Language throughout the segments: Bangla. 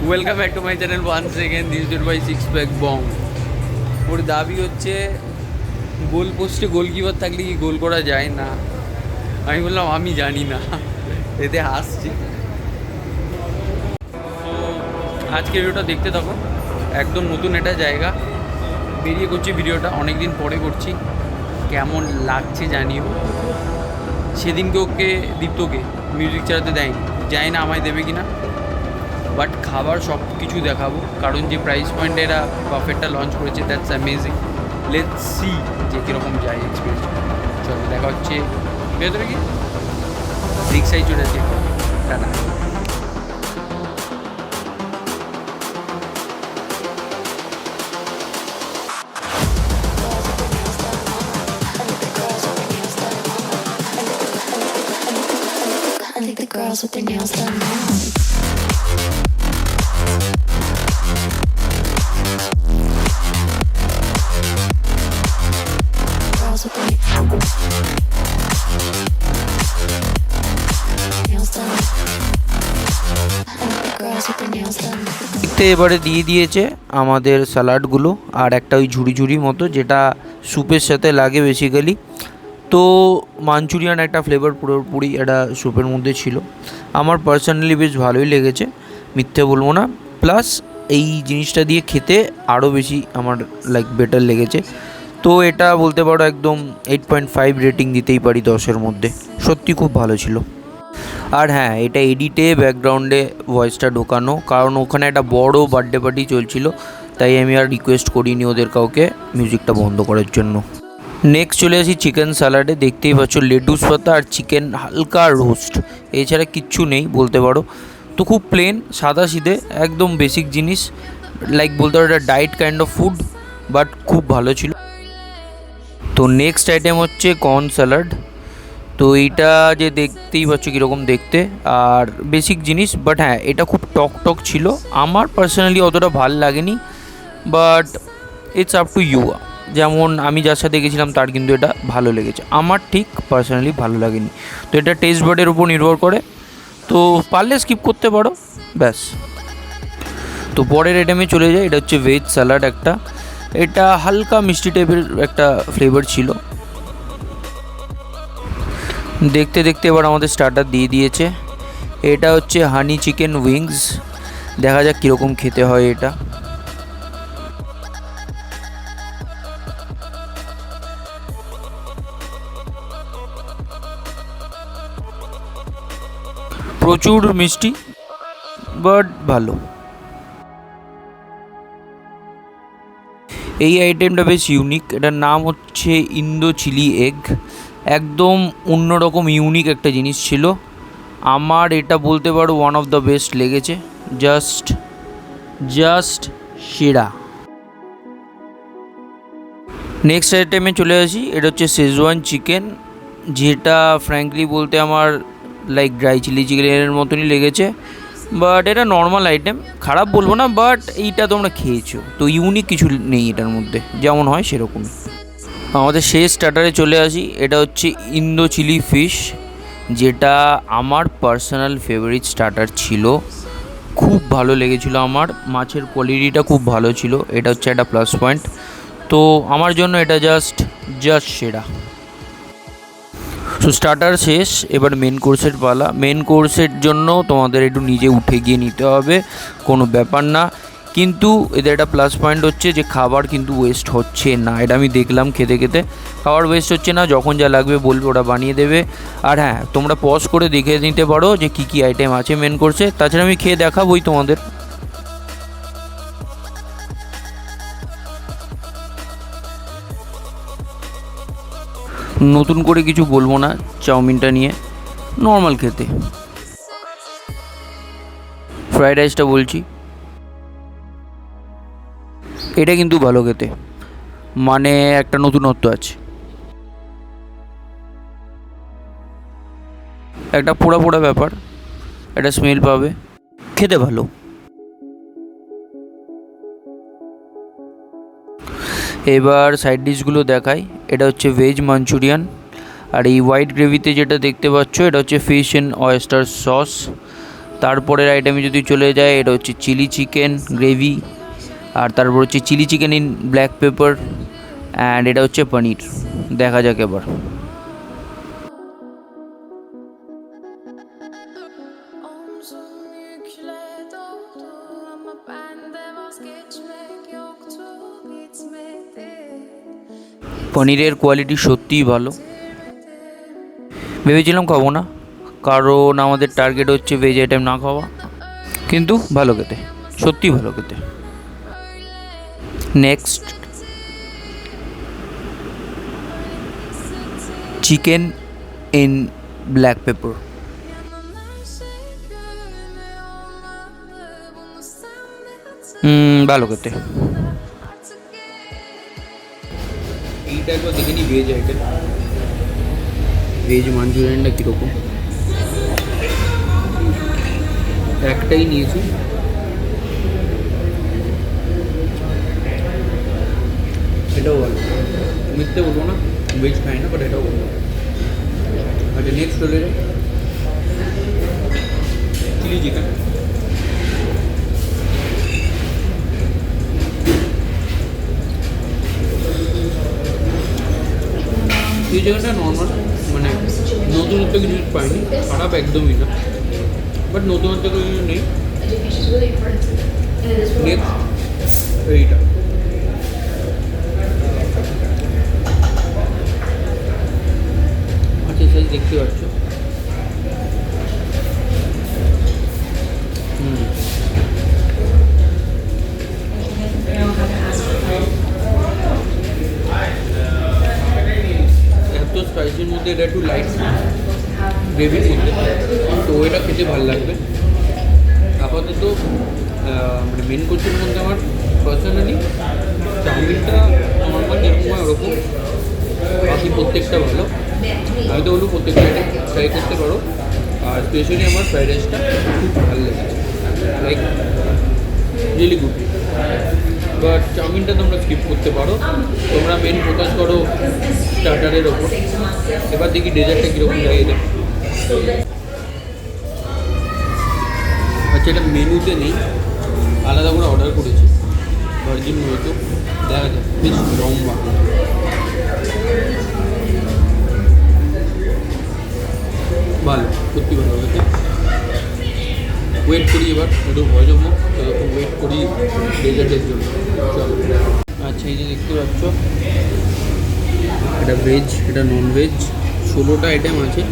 Welcome back to my channel once again this date by six pack Bong. ওর দাবি হচ্ছে গোল পোস্টে গোলকিপার থাকলে কি গোল করা যায় না। আমি বললাম আমি জানি না, এতে হাসছি। আজকে ভিডিওটা দেখতে থাকো, একদম নতুন একটা জায়গা বেরিয়ে করছি ভিডিওটা, অনেক দিন পরে করছি। কেমন লাগছে জানিও। সেদিনকে ওকে দীপ্তকে মিউজিক চালাতে দেয়নি, জানি না আমায় দেবে কিনা, বাট খাবার সব কিছু দেখাবো, কারণ যে প্রাইস পয়েন্টে এরা বাফেটটা লঞ্চ করেছে দ্যাটস অ্যামেজিং। লেটস সি যে কীরকম যায় এক্সপিরিয়েন্স। চলো দেখা হচ্ছে ভেতরে কি রিক্সায় চলে আছে। Tata. I think the girls with their nails done now. Girls with their nails done. I think the girls with their nails done. এবারে দিয়ে দিয়েছে আমাদের স্যালাডগুলো আর একটা ওই ঝুড়ি ঝুড়ি মতো, যেটা স্যুপের সাথে লাগে বেসিক্যালি। তো মাঞ্চুরিয়ান একটা ফ্লেভার পুরোপুরি একটা স্যুপের মধ্যে ছিল। আমার পার্সোনালি বেশ ভালোই লেগেছে, মিথ্যে বলবো না। প্লাস এই জিনিসটা দিয়ে খেতে আরও বেশি আমার বেটার লেগেছে। তো এটা বলতে পারো একদম 8.5 রেটিং দিতেই পারি 10-এর মধ্যে। সত্যি খুব ভালো ছিল। আর হ্যাঁ, এটা এডিটে ব্যাকগ্রাউন্ডে ভয়েসটা ঢোকানো, কারণ ওখানে একটা বড় বার্থডে পার্টি চলছিল, তাই আমি আর রিকোয়েস্ট করিনি ওদের কাউকে মিউজিকটা বন্ধ করার জন্য। নেক্সট চলে আসি চিকেন স্যালাডে। দেখতেই পাচ্ছ লেটুস পাতা আর চিকেন হালকা রোস্ট, এছাড়া কিচ্ছু নেই বলতে পারো। তো খুব প্লেন, সাদা সিধে, একদম বেসিক জিনিস, বলতে পারো এটা diet kind of food, but খুব ভালো ছিল। তো নেক্সট আইটেম হচ্ছে কর্ন স্যালাড। তো এইটা যে দেখতেই পাচ্ছ কীরকম দেখতে, আর বেসিক জিনিস, বাট হ্যাঁ এটা খুব টক টক ছিল। আমার পার্সোনালি অতটা ভাল লাগেনি, but it's up to you. যেমন আমি যার সাথে গেছিলাম তার কিন্তু এটা ভালো লেগেছে, আমার ঠিক পার্সোনালি ভালো লাগেনি। তো এটা টেস্ট বাডের উপর নির্ভর করে, তো পারলে স্কিপ করতে পারো, ব্যাস। তো পরের আইটেমে চলে যায়, এটা হচ্ছে ভেজ স্যালাড একটা। এটা হালকা মিষ্টি টাইপের একটা ফ্লেভার ছিল। দেখতে দেখতে এবার আমাদের স্টার্টার দিয়ে দিয়েছে। এটা হচ্ছে হানি চিকেন উইংস, দেখা যাক কীরকম খেতে হয় এটা। প্রচুর মিষ্টি, বাট ভালো। এই আইটেমটা বেশ ইউনিক, এটার নাম হচ্ছে ইন্দো চিলি এগ। একদম অন্যরকম ইউনিক একটা জিনিস ছিল। আমার এটা বলতে পারো ওয়ান অফ দ্য বেস্ট লেগেছে, জাস্ট সেরা। নেক্সট আইটেমে চলে আসি, এটা হচ্ছে শেজওয়ান চিকেন, যেটা ফ্র্যাঙ্কলি বলতে আমার ড্রাই চিলি চিকেনের মতনই লেগেছে। বাট এটা নর্মাল আইটেম, খারাপ বলবো না, বাট এইটা তোমরা খেয়েছো তো ইউনিক কিছু নেই এটার মধ্যে, যেমন হয় সেরকম। আমাদের শেষ স্টার্টারে চলে আসি, এটা হচ্ছে ইন্দো চিলি ফিশ, যেটা আমার পার্সোনাল ফেভারিট স্টার্টার ছিল। খুব ভালো লেগেছিলো আমার, মাছের কোয়ালিটিটা খুব ভালো ছিল, এটা হচ্ছে একটা প্লাস পয়েন্ট। তো আমার জন্য এটা জাস্ট সেরা। সো স্টার্টার শেষ, এবার মেন কোর্সের পালা। মেন কোর্সের জন্য তোমাদের একটু নিজে উঠে গিয়ে নিতে হবে, কোনো ব্যাপার না। কিন্তু এদের একটা প্লাস পয়েন্ট হচ্ছে যে খাবার কিন্তু ওয়েস্ট হচ্ছে না। এটা আমি দেখলাম খেতে খেতে, খাবার ওয়েস্ট হচ্ছে না। যখন যা লাগবে বলবে ওরা বানিয়ে দেবে। আর হ্যাঁ, তোমরা পজ করে দেখে নিতে পারো যে কী কী আইটেম আছে মেন কোর্সে। তাছাড়া আমি খেয়ে দেখাবোই তোমাদের। নতুন করে কিছু বলবো না চাউমিনটা নিয়ে, নর্মাল খেতে। ফ্রাইড রাইসটা বলছি, এটা কিন্তু ভালো খেতে, মানে একটা নতুনত্ব আছে। একটা পোড়া পোড়া ব্যাপার, একটা স্মেল পাবে, খেতে ভালো। এবার সাইড ডিশগুলো দেখাই। এটা হচ্ছে ভেজ মাঞ্চুরিয়ান, আর এই হোয়াইট গ্রেভিতে যেটা দেখতে পাচ্ছ এটা হচ্ছে ফিশ অ্যান্ড অয়েস্টার সস। তারপরের আইটেমে যদি চলে যায়, এটা হচ্ছে চিলি চিকেন গ্রেভি, আর তারপর হচ্ছে chilli chicken in black pepper, and এটা হচ্ছে পনির। দেখা যাক এবার। Omzum yükle doldu ama bende vazgeçmek yoktu, bitmedi. পনিরের কোয়ালিটি সত্যিই ভালো। ভেবেছিলাম খাবো না, কারণ আমাদের টার্গেট হচ্ছে ভেজ আইটেম না খাওয়া, কিন্তু ভালো খেতে, সত্যিই ভালো খেতে। Next, chicken in black paper. Yanan her şey gönlüme olmalı, bunu sen de ভালো খেতে। artık এইটা একবার দেখে নিই ভেজ আইটেম, ভেজ মাঞ্চুরিয়ানটা কীরকম। একটাই নিয়েছি, এটাও ভালো, মিথ্যে বলবো না, ভেজ খাই না, বাট এটাও ভালো। আচ্ছা নেক্সট চলে যাই চিলি চিকেন। চিলি চিকেনটা নর্মাল, মানে নতুনত্ব কিছু পাইনি, খারাপ একদমই না, বাট নতুনত্ব কিছু নেই। নেক্সট এইটা, আচ্ছা সাইজ দেখতে পাচ্ছ। এত স্পাইসির মধ্যে এটা একটু লাইট গ্রেভির মধ্যে, তো এটা খেতে ভালো লাগবে। আপাতত মানে মেন কোর্সের মধ্যে আমার পার্সোনালি চাউমিনটা নর্মাল যেরকম হয় ওরকম, বাকি প্রত্যেকটা ভালো। আমি তো বলবো প্রত্যেকটা আইটেম ট্রাই করতে পারো, আর স্পেশালি আমার ফ্রাইড রাইসটা খুব ভালো লেগেছে, লাইক রিয়েলি গুড। বাট চাউমিনটা তোমরা স্কিপ করতে পারো, তোমরা মেন ফোকাস করো স্টার্টারের ওপর। এবার দেখি ডেজার্টটা কীরকম লাগে দেবে। আচ্ছা এটা মেনুতে নেই, আলাদা করে অর্ডার করেছি, ভার্জিন হয়তো, দেখা যাক। বেশ লম্বা, ভালো, সত্যি ভালো হয়েছে। ওয়েট করি এবার, একটু ভয় জমো, ততক্ষণ ওয়েট করি ডেজার্টের জন্য। চলো। আচ্ছা এই যে দেখতে পাচ্ছ, এটা ভেজ, এটা নন ভেজ, 16টা আইটেম আছে,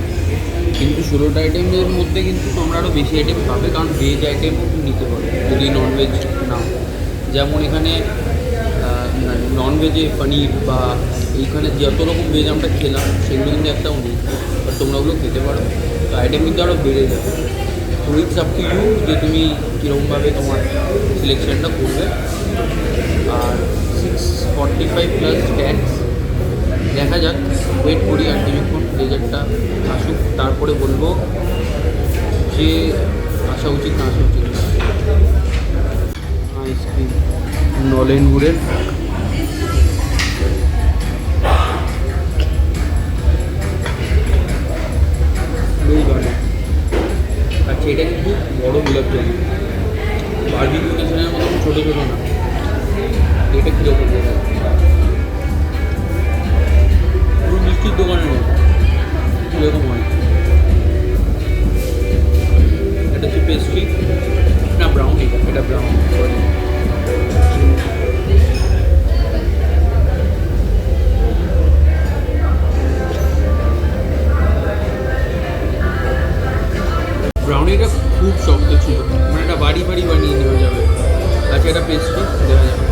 কিন্তু 16টা আইটেমের মধ্যে কিন্তু তোমরা আরও বেশি আইটেম পাবে, কারণ ভেজ আইটেমও নিতে পারো যদি নন ভেজ নাও। যেমন এখানে নন ভেজে পনির বা এইখানে যত রকম ভেজ আমরা খেলাম সেগুলো কিন্তু একটাও নেই, বাট তোমরা ওগুলো খেতে পারো, তো আইটেম কিন্তু আরও বেড়ে যাবে। তো ইটস আপ টু ইউ যে তুমি কীরকমভাবে তোমার সিলেকশনটা করবে। আর 645 প্লাস ট্যাক্স, দেখা যাক, ওয়েট করি আর কিছুক্ষণ ডেজার্টটা আসুক, তারপরে বলবো যে আসা উচিত না আসা উচিত। আইসক্রিম নলেন গুড়ের, বেশ ভালো। আচ্ছা এটা কিন্তু বড়ো গোলাপ জামুন, বারবিকিউ নেশনের মতন ছোটো ছোটো না। এটা কীরকম পুরো মিষ্টির দোকানের মতো কীরকম হয়। এটা হচ্ছে পেস্ট্রি না ব্রাউন, এটা ব্রাউন, সরি। ব্রাউনিটা খুব শক্ত ছিল, মানে এটা বাড়ি বাড়ি বানিয়ে নেওয়া যাবে। আচ্ছা এটা পেস্ট্রি দেখা যাবে।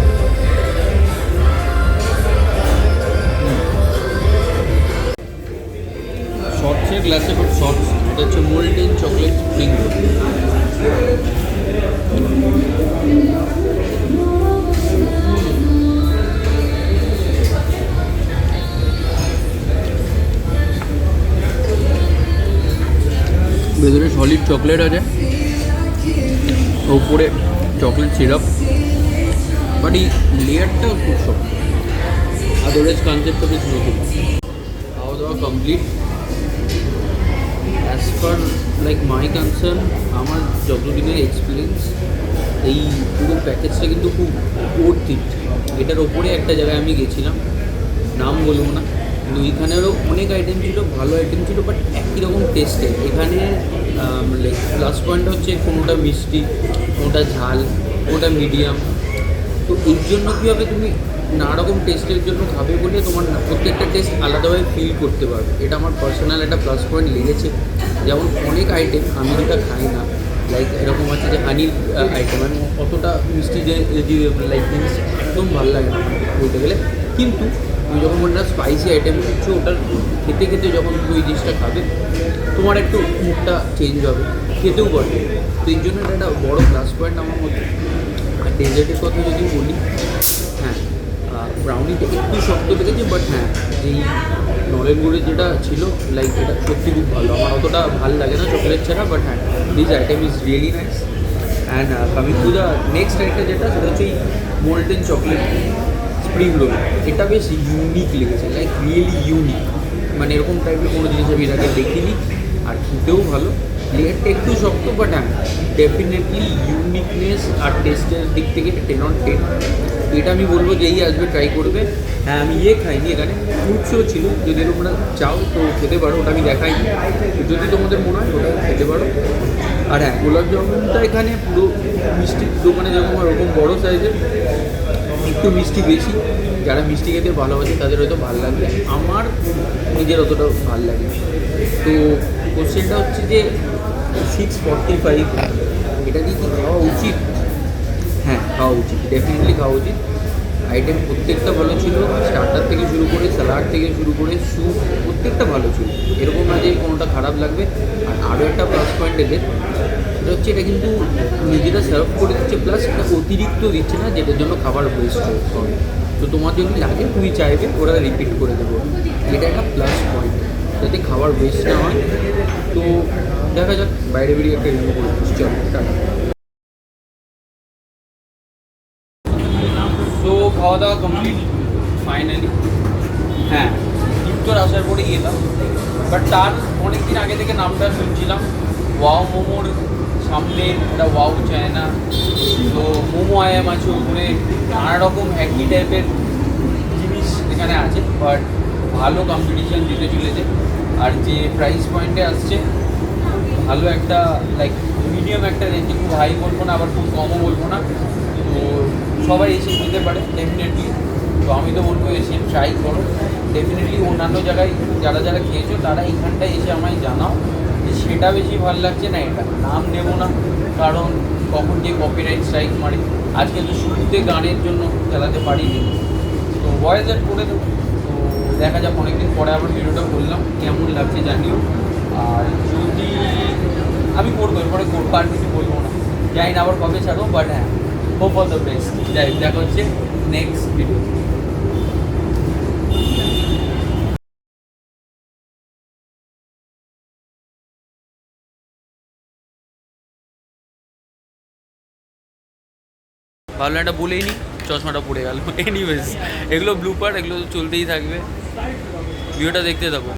শর্টসের গ্লাসে বাট শর্টস, এটা হচ্ছে মোল্টেন চকলেট স্প্রিং রোল। ভেতরে সলিড চকলেট আছে, উপরে চকলেট সিরাপ, বাট এই লেয়ারটাও খুব শক্ত। আদারওয়াইজ কনসেপ্টটা বেশ নতুন। খাওয়া দাওয়া complete, as per like my concern, আমার যতদিনের এক্সপিরিয়েন্স, এই পুরো প্যাকেজটা কিন্তু খুব ওর্থিট। এটার ওপরে একটা জায়গায় আমি গেছিলাম, নাম বলবো না, কিন্তু এখানেরও অনেক আইটেম ছিল, ভালো আইটেম ছিল, বাট একই রকম টেস্টে। এখানে লাইক প্লাস পয়েন্টটা হচ্ছে কোনোটা মিষ্টি, কোনোটা ঝাল, কোনোটা মিডিয়াম। তো এই জন্য কী হবে, তুমি নানা রকম টেস্টের জন্য খাবে বলে তোমার প্রত্যেকটা টেস্ট আলাদাভাবে ফিল করতে পারবে। এটা আমার পার্সোনাল একটা প্লাস পয়েন্ট লেগেছে। যেমন অনেক আইটেম আমি যেটা খাই না, লাইক এরকম আছে যে হানির আইটেম, আমি অতটা মিষ্টি যে লাইক জিনিস একদম ভালো লাগে না বলতে গেলে। কিন্তু তুমি যখন ওটা স্পাইসি আইটেম খাচ্ছো, ওটার খেতে খেতে যখন তুমি ওই জিনিসটা খাবে, তোমার একটু মুখটা চেঞ্জ হবে, খেতেও পারবে। তো এই জন্য এটা একটা বড়ো প্লাস পয়েন্ট আমার মধ্যে। আর ডেজার্টের কথা যদি বলি, হ্যাঁ ব্রাউনিটা একটু শক্ত লেগেছে, বাট হ্যাঁ এই নলেন গুড়ের যেটা ছিল, লাইক এটা সত্যি খুব ভালো। আমার অতটা ভালো লাগে না চকলেট ছাড়া, বাট হ্যাঁ this item is really nice. And coming to the next item যেটা, সেটা হচ্ছে এই মোল্টেন চকলেট স্প্রিং রোল। এটা বেশ ইউনিক লেগেছে, লাইক রিয়েলি ইউনিক। মানে এরকম টাইপের কোনো জিনিস আমি এর আগে দেখিনি, আর খেতেও ভালো। লেয়ারটা একটু শক্ত, বাট হ্যাঁ ডেফিনেটলি ইউনিকনেস আর টেস্টের দিক থেকে 10 on 10। এটা আমি বলবো যে এই আসবে ট্রাই করবে। হ্যাঁ আমি খাইনি, এখানে ফ্রুটসও ছিল, যদি তোমরা চাও তো খেতে পারো, ওটা আমি দেখাইনি। যদি তোমাদের মনে হয় ওটা খেতে পারো। আর হ্যাঁ গোলাপ জামুনটা এখানে পুরো মিষ্টির দোকানে যেরকম ওরকম বড়ো সাইজের, একটু মিষ্টি বেশি। যারা মিষ্টি খেতে ভালোবাসে তাদের হয়তো ভালো লাগবে, আমার নিজের অতটা ভালো লাগে। তো কোশ্চেনটা হচ্ছে যে 645, এটা দিয়ে কি খাওয়া উচিত? হ্যাঁ খাওয়া উচিত, ডেফিনেটলি খাওয়া উচিত। আইটেম প্রত্যেকটা ভালো ছিল, স্টার্টার থেকে শুরু করে স্যালাড থেকে শুরু করে স্যুপ প্রত্যেকটা ভালো ছিল, এরকম না যে কোনোটা খারাপ লাগবে। আর আরও একটা প্লাস পয়েন্ট এদের, সেটা হচ্ছে এটা কিন্তু নিজেরা সার্ভ করে দিচ্ছে, প্লাস এটা অতিরিক্ত দিচ্ছে না, যেটার জন্য খাবার ওয়েস্ট হবে। তো তোমার যদি লাগে তুমি চাইবে ওরা রিপিট করে দেবো, এটা একটা প্লাস পয়েন্ট, যাতে খাবার ওয়েস্ট না হয়। তো দেখা যাক, বাইরে বেরিয়ে একটা রিভিউ করে দিচ্ছি। চল টাটা। তো খাওয়া দাওয়া কমপ্লিট ফাইনালি। হ্যাঁ দীপ্তর আসার পরেই এলাম, বাট তার অনেক দিন আগে থেকে নামটা শুনছিলাম। ওয়াও মোমোর সামনে একটা ওয়াও চায়না, তো মোমো আয়াম আছে ওখানে, নানা রকম একই টাইপের জিনিস এখানে আছে, বাট ভালো কম্পিটিশান দিতে চলেছে। আর যে প্রাইস পয়েন্টে আসছে, ভালো একটা লাইক মিডিয়াম একটা রেঞ্জে, খুব হাই বলবো না আবার খুব কমও বলবো না। তো সবাই এসে খেতে পারে ডেফিনেটলি। তো আমি তো বলবো এসে ট্রাই করো ডেফিনেটলি। অন্যান্য জায়গায় যারা যারা খেয়েছো তারা এখানটায় এসে আমায় জানাও যে সেটা বেশি ভালো লাগছে না এটা। নাম নেবো না, কারণ কখন যে কপিরাইট স্ট্রাইক মারে। আজকে তো শুরুতে গানের জন্য চালাতে পারিনি, তো ভয়েস অ্যাড করে দেবো। তো দেখা যাক, অনেকদিন পরে আবার ভিডিওটা করলাম, কেমন লাগছে জানিও। আর যদি আমি করবো এরপরে করবো, আর কিছু বলবো না, জানি না আবার কবে ছাড়বো, বাট হ্যাঁ হোপ অল দ্য বেস্ট। যাই দেখা হচ্ছে নেক্সট ভিডিও। ভালো একটা বলেই নি, চশমাটা পড়ে গেল। এনিওয়েজ এগুলো ব্লুপার, এগুলো চলতেই থাকবে, ভিডিওটা দেখতে থাকো।